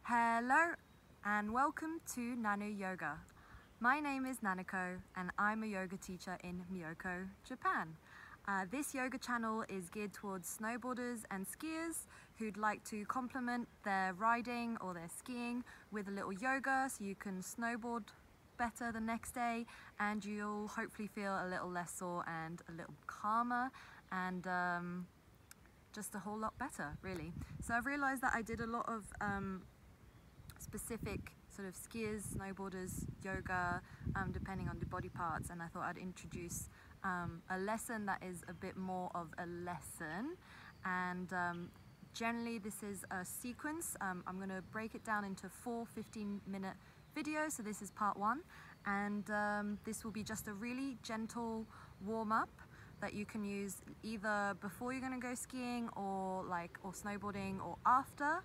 Hello and welcome to Nanu Yoga. My name is Nanako and I'm a yoga teacher in Myoko, Japan. This yoga channel is geared towards snowboarders and skiers who'd like to complement their riding or their skiing with a little yoga so you can snowboard better the next day and you'll hopefully feel a little less sore and a little calmer and just a whole lot better, really. So I've realized that I did a lot of specific sort of skiers, snowboarders, yoga, depending on the body parts, and I thought I'd introduce a lesson that is a bit more of a lesson, and generally this is a sequence. I'm going to break it down into 4 15-minute videos, so this is part 1, and this will be just a really gentle warm-up that you can use either before you're going to go skiing or snowboarding or after.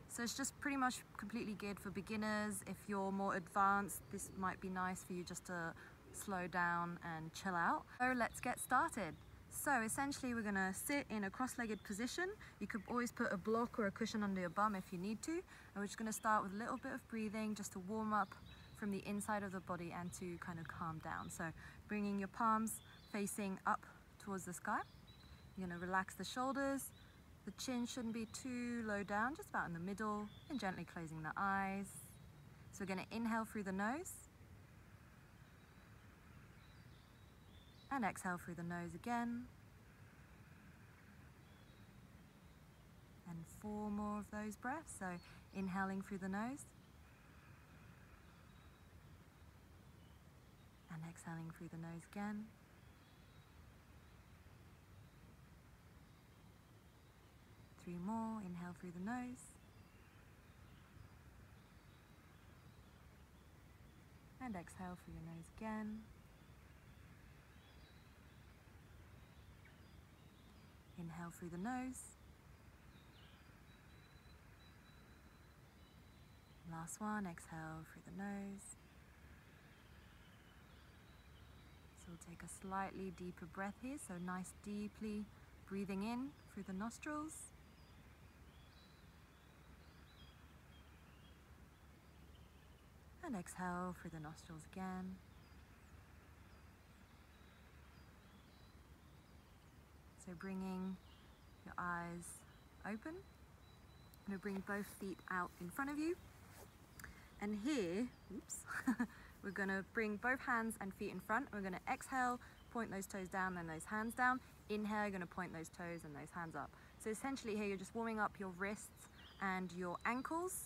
So it's just pretty much completely geared for beginners. If you're more advanced, this might be nice for you just to slow down and chill out. So let's get started. So essentially we're gonna sit in a cross-legged position. You could always put a block or a cushion under your bum if you need to. And we're just gonna start with a little bit of breathing just to warm up from the inside of the body and to kind of calm down. So bringing your palms facing up towards the sky. You're gonna relax the shoulders. The chin shouldn't be too low down, just about in the middle, and gently closing the eyes. So we're going to inhale through the nose, and exhale through the nose again. And 4 more of those breaths, so inhaling through the nose, and exhaling through the nose again. 3 more, inhale through the nose, and exhale through your nose again. Inhale through the nose. Last one, exhale through the nose. So we'll take a slightly deeper breath here, so nice deeply breathing in through the nostrils. And exhale through the nostrils again. So bringing your eyes open. I'm going to bring both feet out in front of you. And here, we're going to bring both hands and feet in front. We're going to exhale, point those toes down, then those hands down. Inhale, you're going to point those toes and those hands up. So essentially here you're just warming up your wrists and your ankles.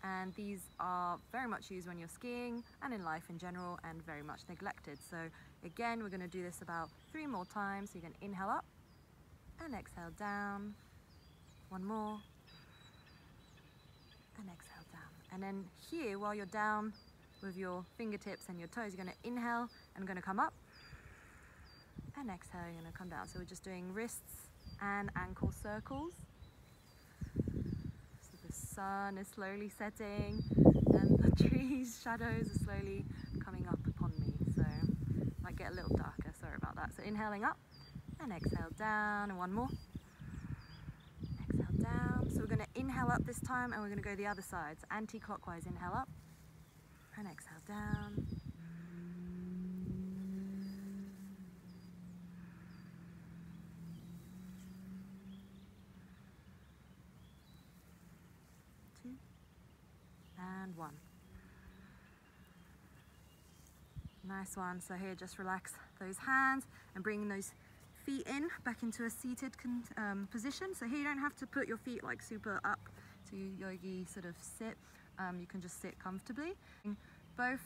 And these are very much used when you're skiing and in life in general, and very much neglected. So again, we're going to do this about 3 more times. So you're going to inhale up and exhale down. 1 more and exhale down. And then here, while you're down with your fingertips and your toes, you're going to inhale and going to come up, and exhale, you're going to come down. So we're just doing wrists and ankle circles. Sun is slowly setting and the trees' shadows are slowly coming up upon me, so it might get a little darker, sorry about that. So inhaling up and exhale down, and 1 more. Exhale down. So we're going to inhale up this time and we're going to go the other side. So anti-clockwise, inhale up and exhale down. And 1. Nice one. So here, just relax those hands and bring those feet in back into a seated position. So here you don't have to put your feet like super up to yogi sort of sit. You can just sit comfortably. Both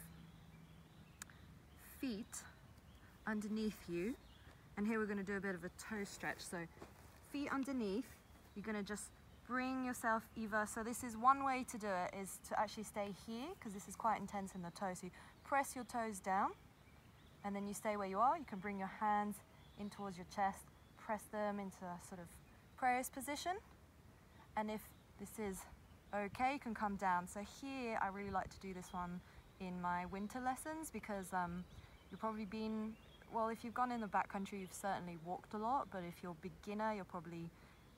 feet underneath you, and here we're going to do a bit of a toe stretch. So feet underneath, you're going to just bring yourself either, so this is one way to do it, is to actually stay here because this is quite intense in the toes. So you press your toes down and then you stay where you are. You can bring your hands in towards your chest, press them into a sort of prayers position, and if this is okay, you can come down. So here I really like to do this one in my winter lessons because you've probably been, well, if you've gone in the backcountry, you've certainly walked a lot, but if you're a beginner, you're probably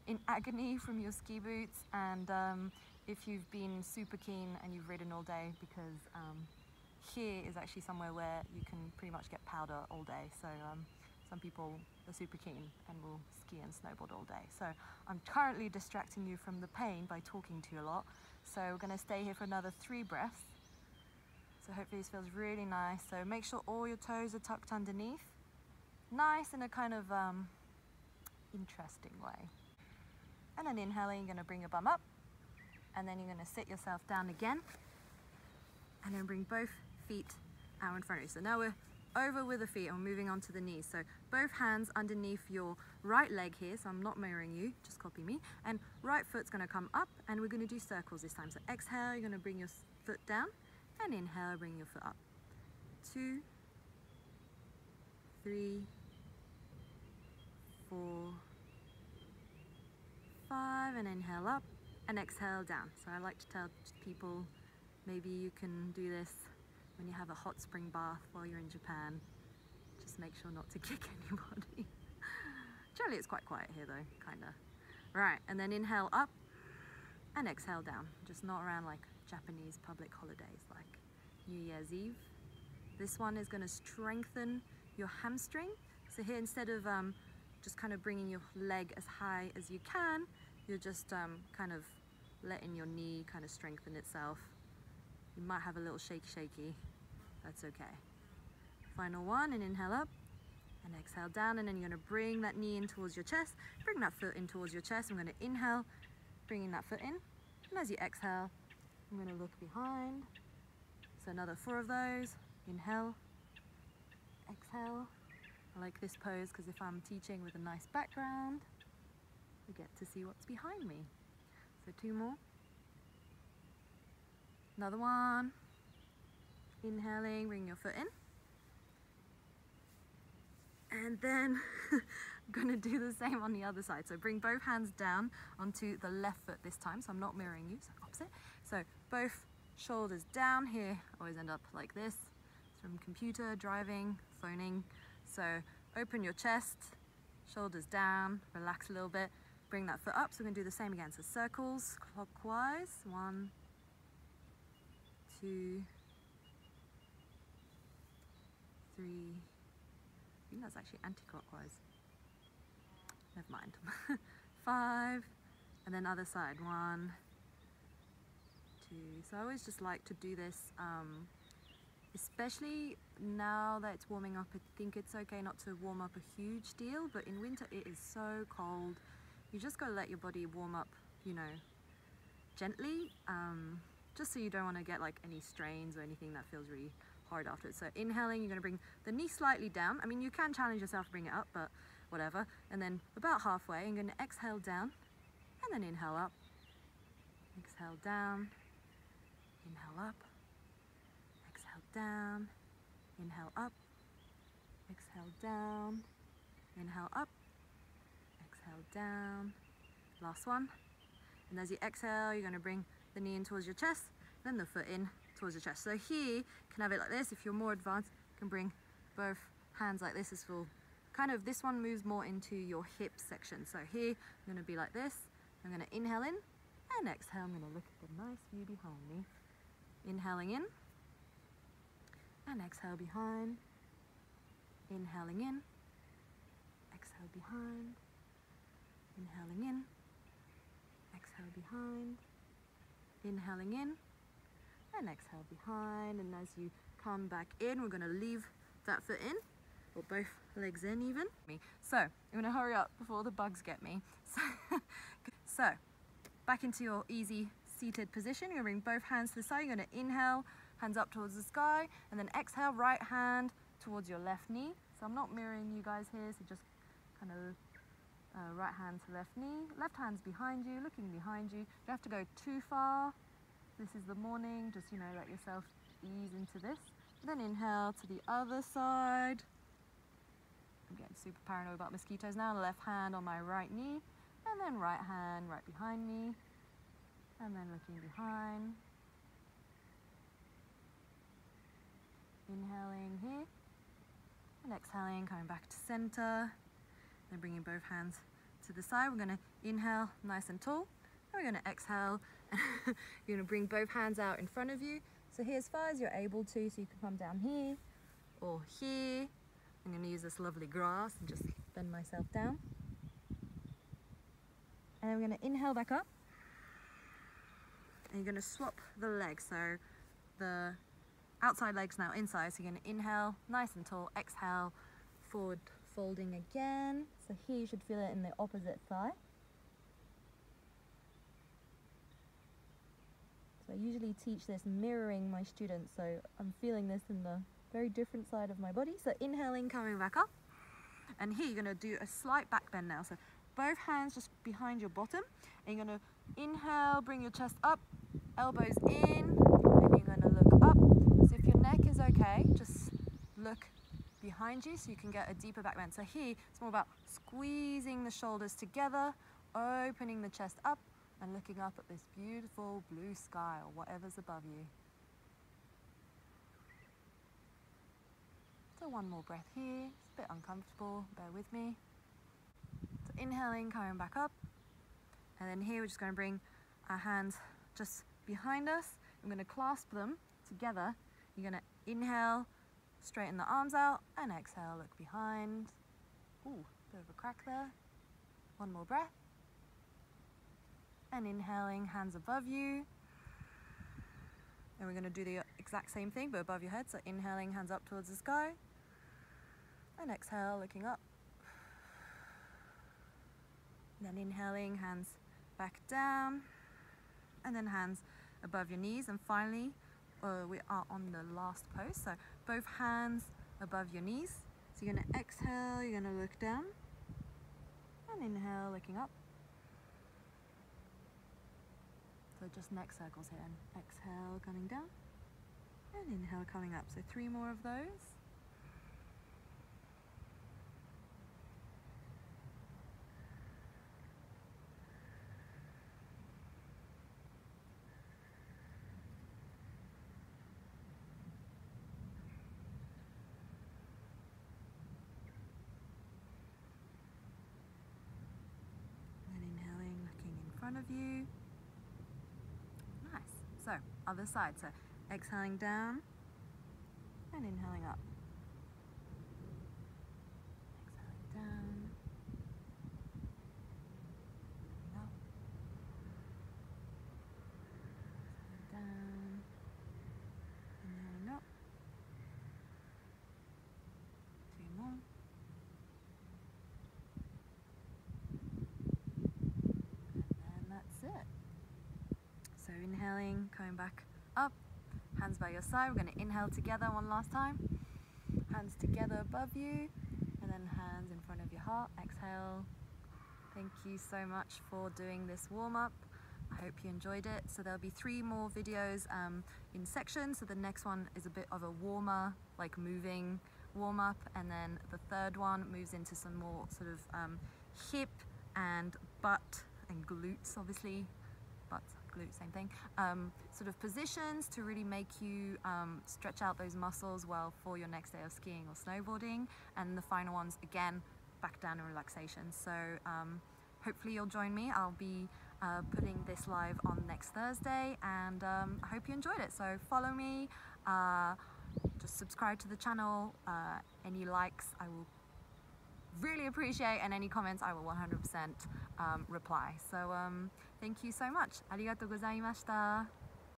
in agony from your ski boots, and if you've been super keen and you've ridden all day, because here is actually somewhere where you can pretty much get powder all day. So some people are super keen and will ski and snowboard all day. So I'm currently distracting you from the pain by talking to you a lot. So we're going to stay here for another 3 breaths. So hopefully this feels really nice. So make sure all your toes are tucked underneath. Nice in a kind of interesting way. And then inhaling, you're going to bring your bum up. And then you're going to sit yourself down again. And then bring both feet out in front of you. So now we're over with the feet and we're moving on to the knees. So both hands underneath your right leg here. So I'm not mirroring you, just copy me. And right foot's going to come up, and we're going to do circles this time. So exhale, you're going to bring your foot down, and inhale, bring your foot up. 2, 3, 4, 5, and inhale up, and exhale down. So I like to tell people, maybe you can do this when you have a hot spring bath while you're in Japan. Just make sure not to kick anybody. Generally it's quite quiet here though, kinda. Right, and then inhale up and exhale down. Just not around like Japanese public holidays like New Year's Eve. This one is gonna strengthen your hamstring. So here, instead of just kind of bringing your leg as high as you can, you're just kind of letting your knee kind of strengthen itself. You might have a little shaky, that's okay. Final one, and inhale up and exhale down, and then you're going to bring that knee in towards your chest, bring that foot in towards your chest. I'm going to inhale, bringing that foot in, and as you exhale, I'm going to look behind. So another 4 of those. Inhale, exhale. I like this pose because if I'm teaching with a nice background, I get to see what's behind me. So 2 more. Another one. Inhaling, bring your foot in. And then I'm going to do the same on the other side. So bring both hands down onto the left foot this time. So I'm not mirroring you, so opposite. So both shoulders down here. Always end up like this. It's from computer, driving, phoning. So open your chest, shoulders down, relax a little bit. Bring that foot up. So we're going to do the same again. So circles clockwise. 1, 2, 3. I think that's actually anti-clockwise. Never mind. 5, and then other side. 1, 2. So I always just like to do this, especially now that it's warming up. I think it's okay not to warm up a huge deal, but in winter it is so cold. You just gotta let your body warm up, you know, gently, just so you don't want to get like any strains or anything that feels really hard after it. So inhaling, you're going to bring the knee slightly down. I mean, you can challenge yourself to bring it up, but whatever. And then about halfway, I'm going to exhale down and then inhale up. Exhale down, inhale up, exhale down, inhale up, exhale down, inhale up, exhale down. Last one. And as you exhale, you're going to bring the knee in towards your chest, then the foot in towards your chest. So here, you can have it like this. If you're more advanced, you can bring both hands like this. This will kind of, this one moves more into your hip section. So here, I'm going to be like this. I'm going to inhale in and exhale. I'm going to look at the nice view behind me. Inhaling in and exhale behind. Inhaling in, exhale behind. Inhaling in, exhale behind. Inhaling in and exhale behind. And as you come back in, we're going to leave that foot in, or both legs in even. So I'm going to hurry up before the bugs get me. So back into your easy seated position. You're going to bring both hands to the side. You're going to inhale, hands up towards the sky, and then exhale, right hand towards your left knee. So I'm not mirroring you guys here, so just kind of right hand to left knee, left hand's behind you, looking behind you. You don't have to go too far. This is the morning, just, you know, let yourself ease into this. Then inhale to the other side. I'm getting super paranoid about mosquitoes now. Left hand on my right knee, and then right hand right behind me, and then looking behind. Inhaling here, and exhaling, coming back to center. Then bringing both hands to the side. We're going to inhale nice and tall. And we're going to exhale. You're going to bring both hands out in front of you. So here as far as you're able to, so you can come down here or here. I'm going to use this lovely grass and just bend myself down. And then we're going to inhale back up. And you're going to swap the legs. So the outside leg's now inside. So you're going to inhale nice and tall, exhale, forward folding again. So here you should feel it in the opposite thigh. So I usually teach this mirroring my students, so I'm feeling this in the very different side of my body. So inhaling, coming back up. And here you're going to do a slight back bend now. So both hands just behind your bottom. And you're going to inhale, bring your chest up, elbows in, and you're going to look up. So if your neck is okay, just look behind you so you can get a deeper back bend. So here it's more about squeezing the shoulders together, opening the chest up, and looking up at this beautiful blue sky or whatever's above you. So one more breath here. It's a bit uncomfortable, bear with me. So inhaling, coming back up. And then here we're just going to bring our hands just behind us. I'm going to clasp them together. You're going to inhale, straighten the arms out, and exhale, look behind. Ooh, bit of a crack there. One more breath. And inhaling, hands above you. And we're going to do the exact same thing, but above your head. So inhaling, hands up towards the sky. And exhale, looking up. And then inhaling, hands back down. And then hands above your knees. And finally, we are on the last pose. So both hands above your knees. So you're going to exhale, you're going to look down. And inhale, looking up. So just neck circles here, and exhale coming down, and inhale coming up. So 3 more of those. And then inhaling, looking in front of you. So, other side. So, exhaling down and inhaling up. Exhaling down, up, exhaling down, inhaling up. 2 more. And then that's it. So inhaling, coming back up, hands by your side. We're going to inhale together one last time. Hands together above you, and then hands in front of your heart. Exhale. Thank you so much for doing this warm-up. I hope you enjoyed it. So there'll be 3 more videos in sections. So the next one is a bit of a warmer, like moving warm-up, and then the third one moves into some more sort of hip and butt and glutes, obviously. Butt, glute, same thing. Sort of positions to really make you stretch out those muscles well for your next day of skiing or snowboarding. And the final ones, again, back down and relaxation. So hopefully you'll join me. I'll be putting this live on next Thursday, and I hope you enjoyed it. So follow me, just subscribe to the channel. Any likes I will really appreciate, and any comments I will 100% reply. So thank you so much. ありがとうございました。